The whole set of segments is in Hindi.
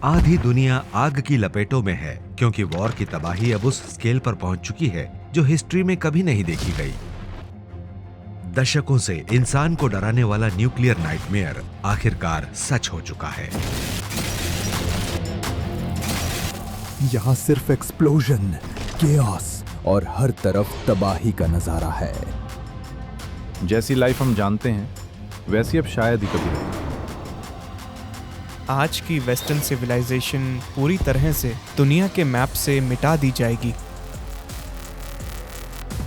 आधी दुनिया आग की लपेटों में है क्योंकि वॉर की तबाही अब उस स्केल पर पहुंच चुकी है जो हिस्ट्री में कभी नहीं देखी गई। दशकों से इंसान को डराने वाला न्यूक्लियर नाइटमेयर आखिरकार सच हो चुका है। यहाँ सिर्फ एक्सप्लोजन, केओस और हर तरफ तबाही का नजारा है। जैसी लाइफ हम जानते हैं वैसी अब शायद ही कभी रहे। आज की वेस्टर्न सिविलाइजेशन पूरी तरह से दुनिया के मैप से मिटा दी जाएगी।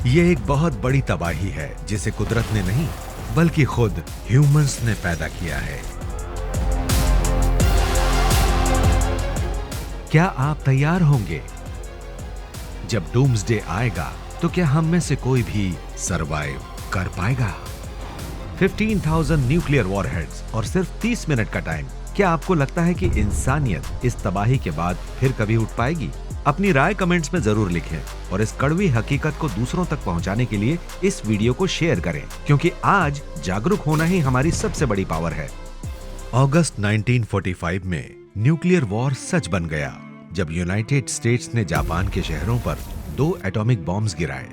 ये एक बहुत बड़ी तबाही है जिसे कुदरत ने नहीं बल्कि खुद ह्यूमंस ने पैदा किया है। क्या आप तैयार होंगे? जब डूम्सडे आएगा तो क्या हम में से कोई भी सरवाइव कर पाएगा? 15,000 न्यूक्लियर वॉरहेड्स और सिर्फ 30 मिनट का टाइम। क्या आपको लगता है कि इंसानियत इस तबाही के बाद फिर कभी उठ पाएगी? अपनी राय कमेंट्स में जरूर लिखें और इस कड़वी हकीकत को दूसरों तक पहुंचाने के लिए इस वीडियो को शेयर करें, क्योंकि आज जागरूक होना ही हमारी सबसे बड़ी पावर है। अगस्त 1945 में न्यूक्लियर वॉर सच बन गया जब यूनाइटेड स्टेट्स ने जापान के शहरों पर 2 एटॉमिक बॉम्ब्स गिराए।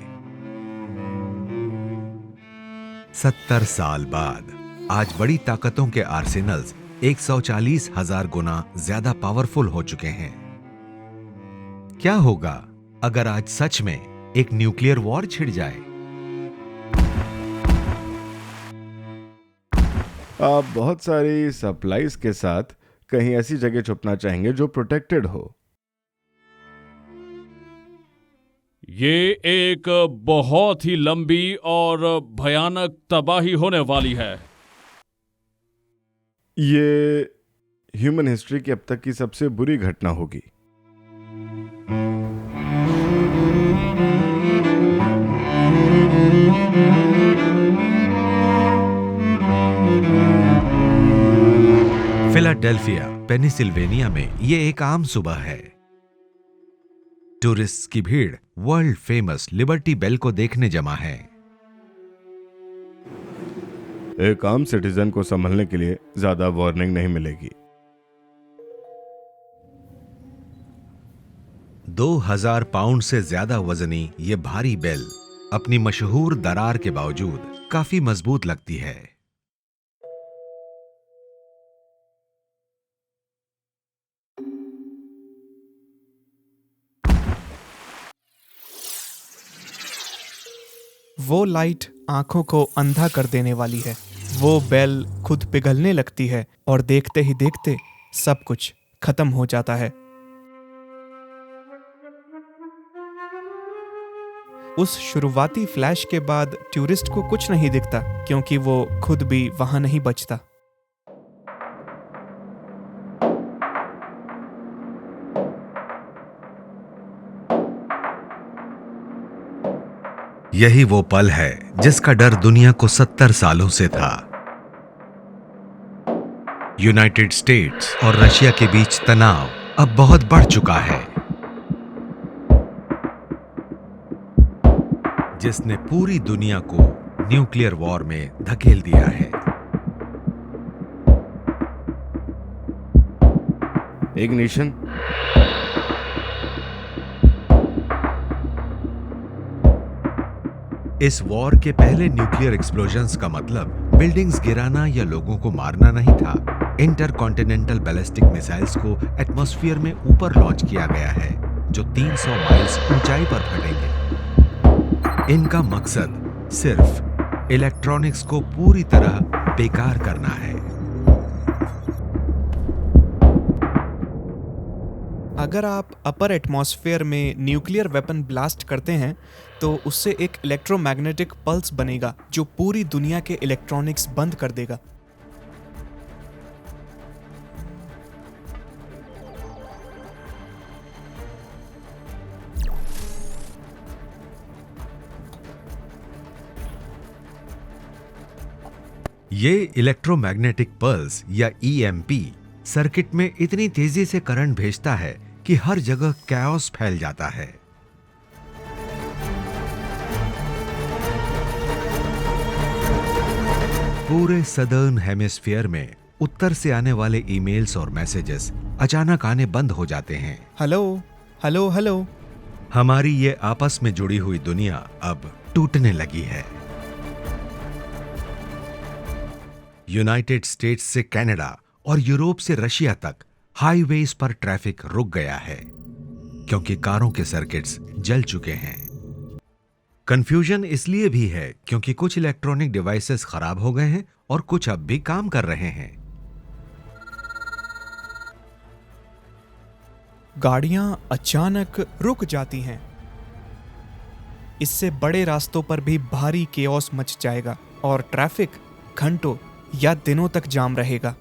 70 साल बाद आज बड़ी ताकतों के आर्सेनल्स 140,000 गुना ज्यादा पावरफुल हो चुके हैं। क्या होगा अगर आज सच में एक न्यूक्लियर वॉर छिड़ जाए? आप बहुत सारी सप्लाईज के साथ कहीं ऐसी जगह छुपना चाहेंगे जो प्रोटेक्टेड हो। ये एक बहुत ही लंबी और भयानक तबाही होने वाली है। ये ह्यूमन हिस्ट्री की अब तक की सबसे बुरी घटना होगी। फिलाडेल्फिया, पेनिसिल्वेनिया में ये एक आम सुबह है। टूरिस्ट्स की भीड़ वर्ल्ड फेमस लिबर्टी बेल को देखने जमा है। एक आम सिटीजन को संभलने के लिए ज्यादा वार्निंग नहीं मिलेगी। 2000 पाउंड से ज्यादा वजनी ये भारी बेल अपनी मशहूर दरार के बावजूद काफी मजबूत लगती है। वो लाइट आंखों को अंधा कर देने वाली है। वो बेल खुद पिघलने लगती है और देखते ही देखते सब कुछ खत्म हो जाता है। उस शुरुआती फ्लैश के बाद टूरिस्ट को कुछ नहीं दिखता क्योंकि वो खुद भी वहां नहीं बचता। यही वो पल है जिसका डर दुनिया को 70 सालों से था। यूनाइटेड स्टेट्स और रशिया के बीच तनाव अब बहुत बढ़ चुका है, जिसने पूरी दुनिया को न्यूक्लियर वॉर में धकेल दिया है। इग्निशन। इस वॉर के पहले न्यूक्लियर एक्सप्लोजन्स का मतलब बिल्डिंग्स गिराना या लोगों को मारना नहीं था। इंटरकॉन्टिनेंटल बैलिस्टिक मिसाइल्स को एटमॉस्फेयर में ऊपर लॉन्च किया गया है जो 300 माइल्स ऊंचाई पर फटेंगे। इनका मकसद सिर्फ इलेक्ट्रॉनिक्स को पूरी तरह बेकार करना है। अगर आप अपर एटमॉस्फेयर में न्यूक्लियर वेपन ब्लास्ट करते हैं तो उससे एक इलेक्ट्रोमैग्नेटिक पल्स बनेगा जो पूरी दुनिया के इलेक्ट्रॉनिक्स बंद कर देगा। ये इलेक्ट्रोमैग्नेटिक पल्स या ईएमपी सर्किट में इतनी तेजी से करंट भेजता है कि हर जगह कैओस फैल जाता है। पूरे सदर्न हेमिस्फीयर में उत्तर से आने वाले ईमेल्स और मैसेजेस अचानक आने बंद हो जाते हैं। Hello hello hello. हमारी ये आपस में जुड़ी हुई दुनिया अब टूटने लगी है। यूनाइटेड स्टेट्स से कनाडा और यूरोप से रशिया तक हाईवेज पर ट्रैफिक रुक गया है क्योंकि कारों के सर्किट्स जल चुके हैं। कंफ्यूजन इसलिए भी है क्योंकि कुछ इलेक्ट्रॉनिक डिवाइसेस खराब हो गए हैं और कुछ अब भी काम कर रहे हैं। गाड़ियां अचानक रुक जाती हैं। इससे बड़े रास्तों पर भी भारी केओस मच जाएगा और ट्रैफिक घंटों या दिनों तक जाम रहेगा।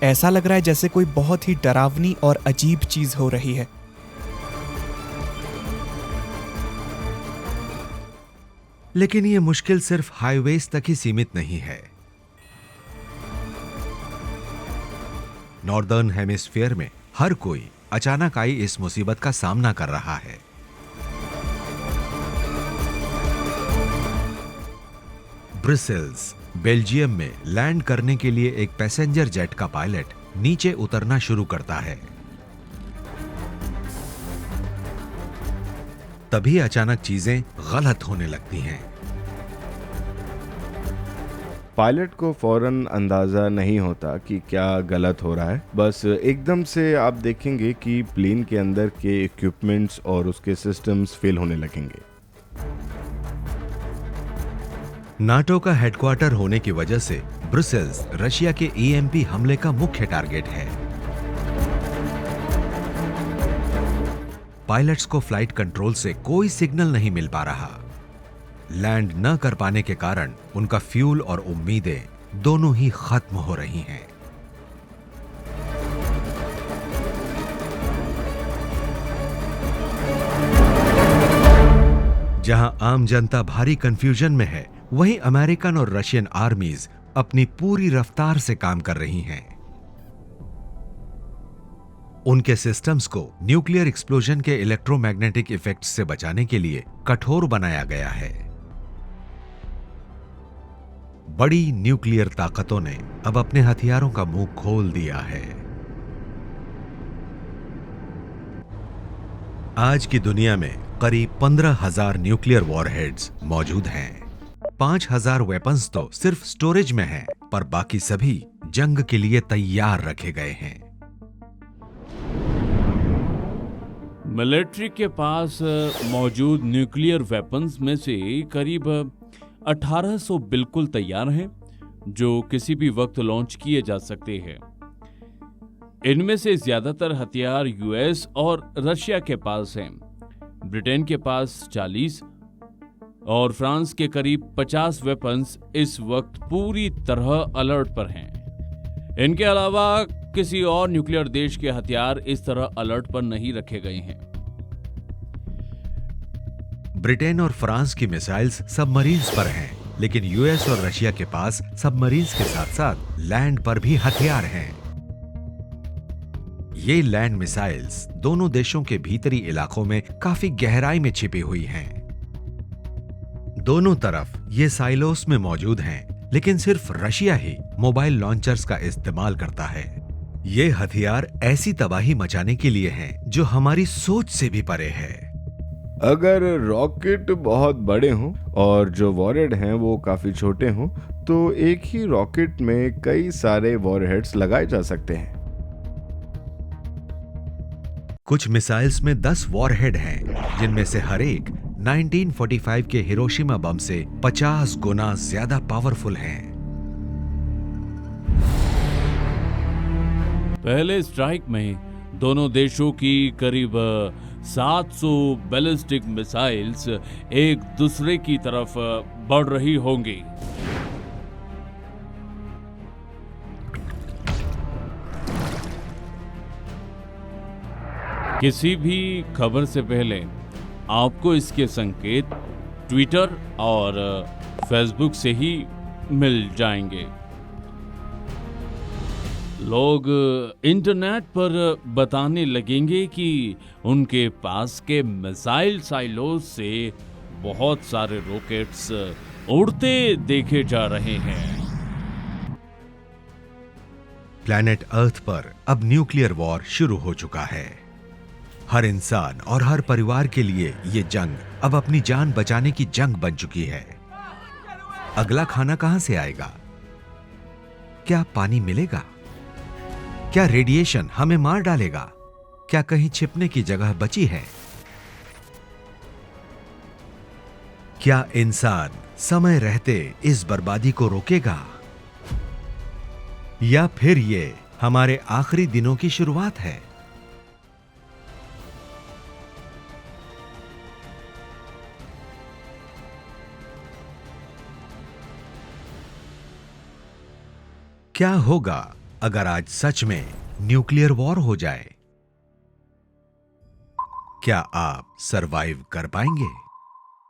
ऐसा लग रहा है जैसे कोई बहुत ही डरावनी और अजीब चीज हो रही है। लेकिन यह मुश्किल सिर्फ हाईवेज तक ही सीमित नहीं है। नॉर्दर्न हेमिस्फीयर में हर कोई अचानक आई इस मुसीबत का सामना कर रहा है। ब्रसेल्स, बेल्जियम में लैंड करने के लिए एक पैसेंजर जेट का पायलट नीचे उतरना शुरू करता है। तभी अचानक चीजें गलत होने लगती हैं। पायलट को फौरन अंदाजा नहीं होता कि क्या गलत हो रहा है। बस एकदम से आप देखेंगे कि प्लेन के अंदर के इक्विपमेंट्स और उसके सिस्टम्स फेल होने लगेंगे। नाटो का हेडक्वार्टर होने की वजह से ब्रुसेल्स रशिया के ईएमपी हमले का मुख्य टारगेट है। पायलट्स को फ्लाइट कंट्रोल से कोई सिग्नल नहीं मिल पा रहा। लैंड न कर पाने के कारण उनका फ्यूल और उम्मीदें दोनों ही खत्म हो रही हैं। जहां आम जनता भारी कंफ्यूजन में है, वहीं अमेरिकन और रशियन आर्मीज अपनी पूरी रफ्तार से काम कर रही हैं। उनके सिस्टम्स को न्यूक्लियर एक्सप्लोजन के इलेक्ट्रोमैग्नेटिक इफेक्ट्स से बचाने के लिए कठोर बनाया गया है। बड़ी न्यूक्लियर ताकतों ने अब अपने हथियारों का मुंह खोल दिया है। आज की दुनिया में करीब 15,000 न्यूक्लियर वॉरहेड्स मौजूद हैं। 5,000 वेपन्स तो सिर्फ स्टोरेज में हैं, पर बाकी सभी जंग के लिए तैयार रखे गए हैं। मिलिट्री के पास मौजूद न्यूक्लियर वेपन्स में से करीब 1800 बिल्कुल तैयार हैं, जो किसी भी वक्त लॉन्च किए जा सकते हैं। इनमें से ज्यादातर हथियार यूएस और रशिया के पास हैं। ब्रिटेन के पास 40 और फ्रांस के करीब 50 वेपन्स इस वक्त पूरी तरह अलर्ट पर हैं। इनके अलावा किसी और न्यूक्लियर देश के हथियार इस तरह अलर्ट पर नहीं रखे गए हैं। ब्रिटेन और फ्रांस की मिसाइल्स सबमरीन्स पर हैं, लेकिन यूएस और रशिया के पास सबमरीन्स के साथ साथ लैंड पर भी हथियार हैं। ये लैंड मिसाइल्स दोनों देशों के भीतरी इलाकों में काफी गहराई में छिपी हुई हैं। दोनों तरफ ये साइलोस में मौजूद हैं, लेकिन सिर्फ रशिया ही मोबाइल लॉन्चर्स का इस्तेमाल करता है। ये हथियार ऐसी तबाही मचाने के लिए हैं जो हमारी सोच से भी परे है। अगर रॉकेट बहुत बड़े हों और जो वॉरहेड हैं वो काफी छोटे हों, तो एक ही रॉकेट में कई सारे वॉरहेड्स लगाए जा सकते हैं। कुछ मिसाइल्स में 10 वॉरहेड हैं, जिनमें से हर एक 1945 के हिरोशिमा बम से 50 गुना ज्यादा पावरफुल हैं। पहले स्ट्राइक में दोनों देशों की करीब 700 बैलिस्टिक मिसाइल्स एक दूसरे की तरफ बढ़ रही होंगी। किसी भी खबर से पहले आपको इसके संकेत ट्विटर और फेसबुक से ही मिल जाएंगे। लोग इंटरनेट पर बताने लगेंगे कि उनके पास के मिसाइल साइलोस से बहुत सारे रॉकेट्स उड़ते देखे जा रहे हैं। प्लैनेट अर्थ पर अब न्यूक्लियर वॉर शुरू हो चुका है। हर इंसान और हर परिवार के लिए ये जंग अब अपनी जान बचाने की जंग बन चुकी है। अगला खाना कहां से आएगा? क्या पानी मिलेगा? क्या रेडिएशन हमें मार डालेगा? क्या कहीं छिपने की जगह बची है? क्या इंसान समय रहते इस बर्बादी को रोकेगा, या फिर ये हमारे आखिरी दिनों की शुरुआत है? क्या होगा अगर आज सच में न्यूक्लियर वॉर हो जाए? क्या आप सरवाइव कर पाएंगे?